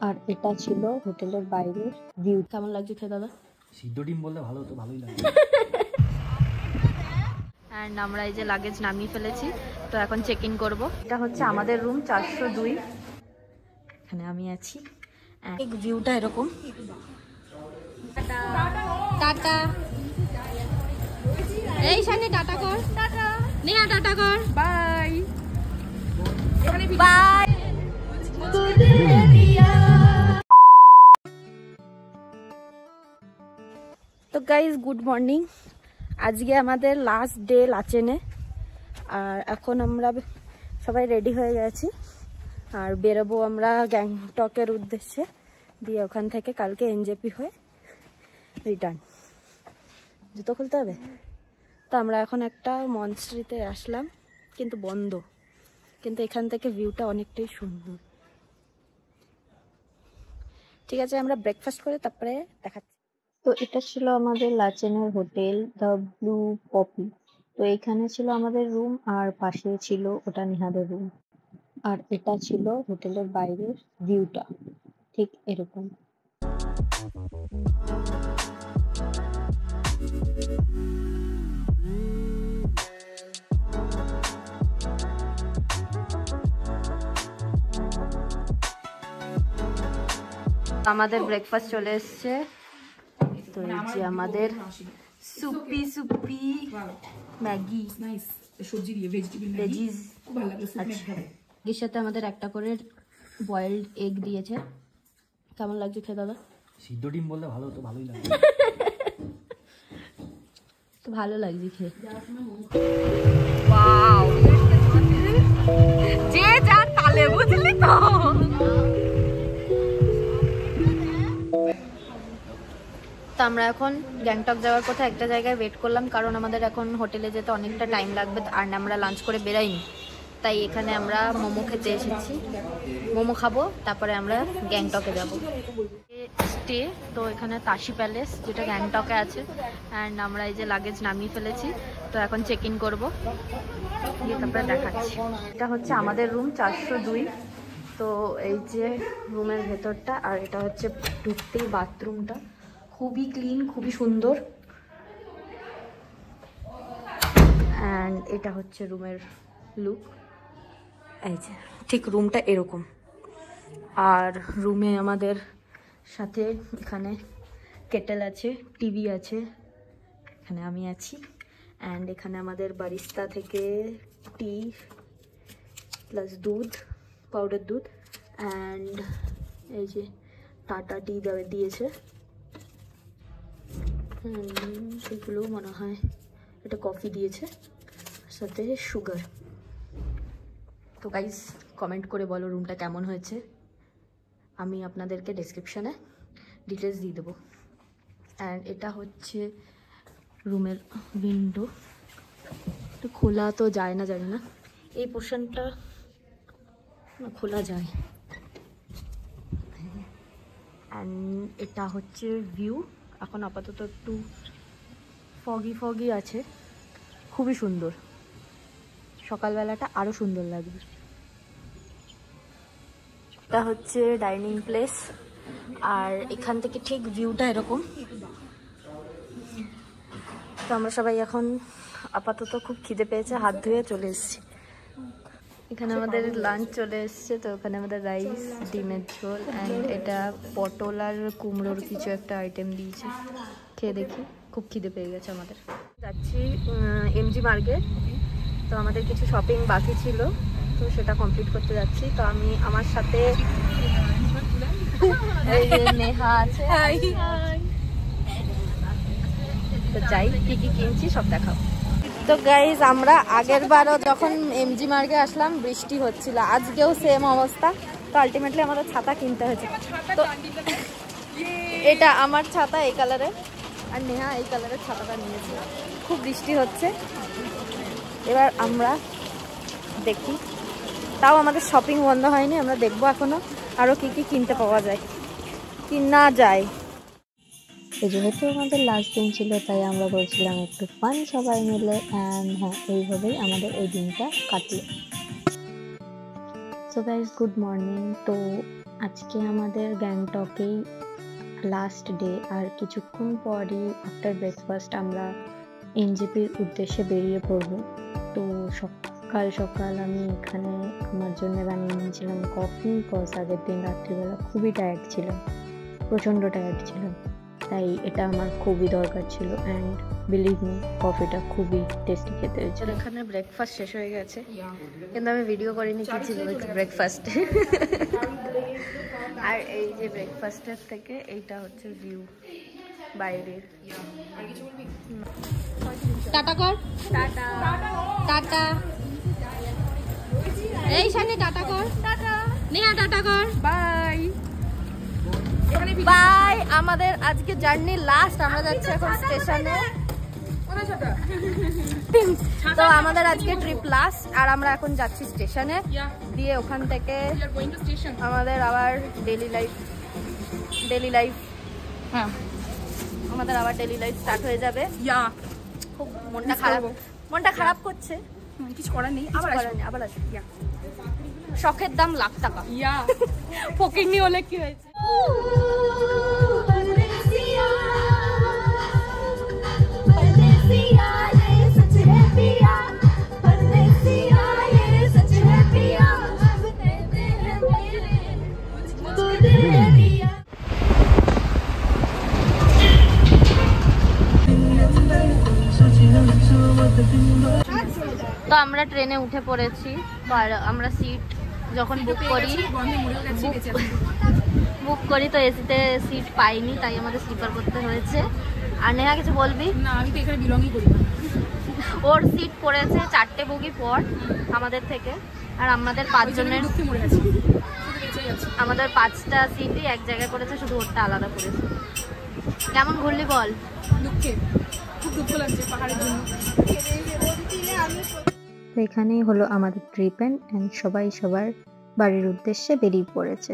আর এটা ছিল হোটেলের বাইরের ভিউ। কেমন লাগছে খেয়ে দাদা? সিদ্ধ ডিম বললে ভালো হতো, ভালোই লাগে। অ্যান্ড আমরা এই যে লাগেজ নামিয়ে ফেলেছি, তো এখন চেক ইন করবো। এটা হচ্ছে আমাদের রুম 402, এখানে আমি আছি। ভিউটা এরকম। টাটা, এই সামনে টাটা কর, নেহা টাটা কর, বাই বাই। তো গাইজ গুড মর্নিং, আজকে আমাদের লাস্ট ডে লাচেনে। আর এখন আমরা সবাই রেডি হয়ে গেছি আর বেরোবো আমরা গ্যাংটকের উদ্দেশ্যে, দিয়ে ওখান থেকে কালকে এনজেপি হয়ে রিটার্ন। জুতো খুলতে হবে। তো আমরা এখন একটা মনস্ট্রিতে আসলাম, কিন্তু বন্ধ, কিন্তু এখান থেকে ভিউটা অনেকটাই সুন্দর। ঠিক আছে, আমরা ব্রেকফাস্ট করে তারপরে দেখাচ্ছি। তো এটা ছিল আমাদের লাচেনের হোটেল দ্য ব্লু পপি। তো এখানে ছিল আমাদের রুম আর পাশে ছিল ওটা নিহাদের রুম। আর এটা ছিল হোটেলের বাইরের ভিউটা, ঠিক এরকম। আমাদের ব্রেকফাস্ট চলে এসছে। তো এই যে আমাদের সুপি সুপি ম্যাগি, সবজি দিয়ে ভেজিটেবল ম্যাগি, খুব ভালো লাগলো। এর সাথে আমাদের একটা করে বয়েলড এগ দিয়েছে। কেমন লাগছে খেয়ে দাদা? সিদ্ধ ডিম বললে ভালো হতো, ভালোই লাগে। তো ভালো লাগছে খেয়ে। ওয়াও, যে যার তালে, বুঝলি তো। তো আমরা এখন গ্যাংটক যাওয়ার কথা একটা জায়গায় ওয়েট করলাম, কারণ আমাদের এখন হোটেলে যেতে অনেকটা টাইম লাগবে আর আমরা লাঞ্চ করে বেরাইনি, তাই এখানে আমরা মোমো খেতে এসেছি। মোমো খাবো, তারপরে আমরা গ্যাংটকে যাব স্টে। তো এখানে তাশি প্যালেস, যেটা গ্যাংটকে আছে। অ্যান্ড আমরা এই যে লাগেজ নামিয়ে ফেলেছি, তো এখন চেক ইন করবো, দিয়ে তারপরে দেখাচ্ছি। এটা হচ্ছে আমাদের রুম 402। তো এই যে রুমের ভেতরটা, আর এটা হচ্ছে ঢুকতেই বাথরুমটা, খুবই ক্লিন, খুবই সুন্দর। অ্যান্ড এটা হচ্ছে রুমের লুক, এই যে ঠিক রুমটা এরকম। আর রুমে আমাদের সাথে এখানে কেটেল আছে, টিভি আছে, এখানে আমি আছি। অ্যান্ড এখানে আমাদের বারিস্তা থেকে টি প্লাস দুধ, পাউডার দুধ। অ্যান্ড এই যে টাটা টি দিয়েছে, সেগুলো মনে হয় এটা কফি দিয়েছে, সাথে সুগার। তো গাইস কমেন্ট করে বলো রুমটা কেমন হয়েছে, আমি আপনাদেরকে ডেসক্রিপশানে ডিটেলস দিয়ে দেবো। অ্যান্ড এটা হচ্ছে রুমের উইন্ডো, তো খোলা তো যায় না, জানি না, এই পোর্শনটা খোলা যায়। অ্যান্ড এটা হচ্ছে ভিউ। এখন আপাতত একটু ফগি ফগি আছে, খুবই সুন্দর, সকালবেলাটা আরও সুন্দর লাগবে। এটা হচ্ছে ডাইনিং প্লেস, আর এখান থেকে ঠিক ভিউটা এরকম। তো আমরা সবাই এখন আপাতত খুব খিদে পেয়েছে, হাত ধুয়ে চলে এসেছি। এখানে আমাদের লাঞ্চ চলে এসছে। তো ওখানে আমাদের রাইস, ডিমের ঝোল, অ্যান্ড এটা পটল আর কুমড়োর কিছু একটা আইটেম দিয়েছে। খেয়ে দেখি, খুব খিদে পেয়ে গেছে আমাদের। যাচ্ছি এমজি মার্কেট, তো আমাদের কিছু শপিং বাকি ছিল, তো সেটা কমপ্লিট করতে যাচ্ছি। তো আমি আমার সাথে নেহা আছে, তো যাই কি কি কিনছি সব দেখাবো। তো গাইজ আমরা আগের বারও যখন এমজি মার্কে আসলাম বৃষ্টি হচ্ছিল, আজকেও সেম অবস্থা। তো আলটিমেটলি আমাদের ছাতা কিনতে হয়েছে। তো এটা আমার ছাতা এই কালারের, আর নেহা এই কালারের ছাতাটা নিয়েছে। খুব বৃষ্টি হচ্ছে, এবার আমরা দেখি। তাও আমাদের শপিং বন্ধ হয়নি, আমরা দেখবো এখনো আরও কি কি কিনতে পাওয়া যায় কি না যায়। যেহেতু আমাদের লাস্ট দিন ছিল, তাই আমরা বলছিলাম একটু ফান সবাই মিলে। অ্যান্ড হ্যাঁ, এইভাবেই আমাদের এই দিনটা কাটলো। So guys good morning. তো আজকে আমাদের গ্যাংটকেই লাস্ট ডে, আর কিছুক্ষণ পরই আফটার ব্রেকফাস্ট আমরা এনজেপির উদ্দেশ্যে বেরিয়ে পড়ব। তো সকাল সকাল আমি এখানে আমার জন্য বানিয়ে নিয়েছিলাম কফি, কজ আগের দিন রাত্রিবেলা খুবই টায়ার্ড ছিলাম, প্রচণ্ড টায়ার্ড ছিলাম, তাই এটা আমার খুবই দরকার ছিল। অ্যান্ড বিলিভ মি, কফিটা খুবই টেস্টি খেতে হয়েছে। এখানে ব্রেকফাস্ট শেষ হয়ে গেছে, কিন্তু আমি ভিডিও করিনি কি ছিল ব্রেকফাস্ট। আর এই যে ব্রেকফাস্টের থেকে এইটা হচ্ছে ভিউ বাইরের। টাটা কর, টাটা টাটা, এই সাথে টাটা কর, টাটা নেহা, টাটা কর, বাই বাই। আমাদের আজকে জার্নি লাস্ট, আমরা যাচ্ছি এখন স্টেশনে। তো আমাদের আজকে ট্রিপ লাস্ট, আর আমরা এখন যাচ্ছি স্টেশনে, দিয়ে ওখান থেকে আমাদের আবার ডেলি লাইফ হ্যাঁ আমাদের আবার ডেলি লাইফ স্টার্ট হয়ে যাবে। খুব মনটা খারাপ করছে, কিছু করার নেই, আবার আসবে। শখের দাম লাখ টাকা, ফকিরনি হলে কি হয়েছে। তো আমরা ট্রেনে উঠে পড়েছি, আর আমরা সিট যখন বুক করি তো এসিতে সিট পাইনি, তাই আমাদের স্লিপার করতে হয়েছে। আর নেহা কিছু বলবি? না, আমি তো এখানে বিলংই করি না। ওর সিট পড়েছে 4টে বগি পর আমাদের থেকে, আর আমাদের 5 জনের, আমাদের 5টা সিটই এক জায়গায় করেছে, শুধু ওরটা আলাদা করেছে। কেমন ঘুরলি বল? দুঃখে, খুব দুঃখ লাগছে পাহাড়ের জন্য। তো এখানেই হলো আমাদের ট্রিপ, অ্যান্ড সবাই সবার বাড়ির উদ্দেশ্যে বেরিয়ে পড়েছে।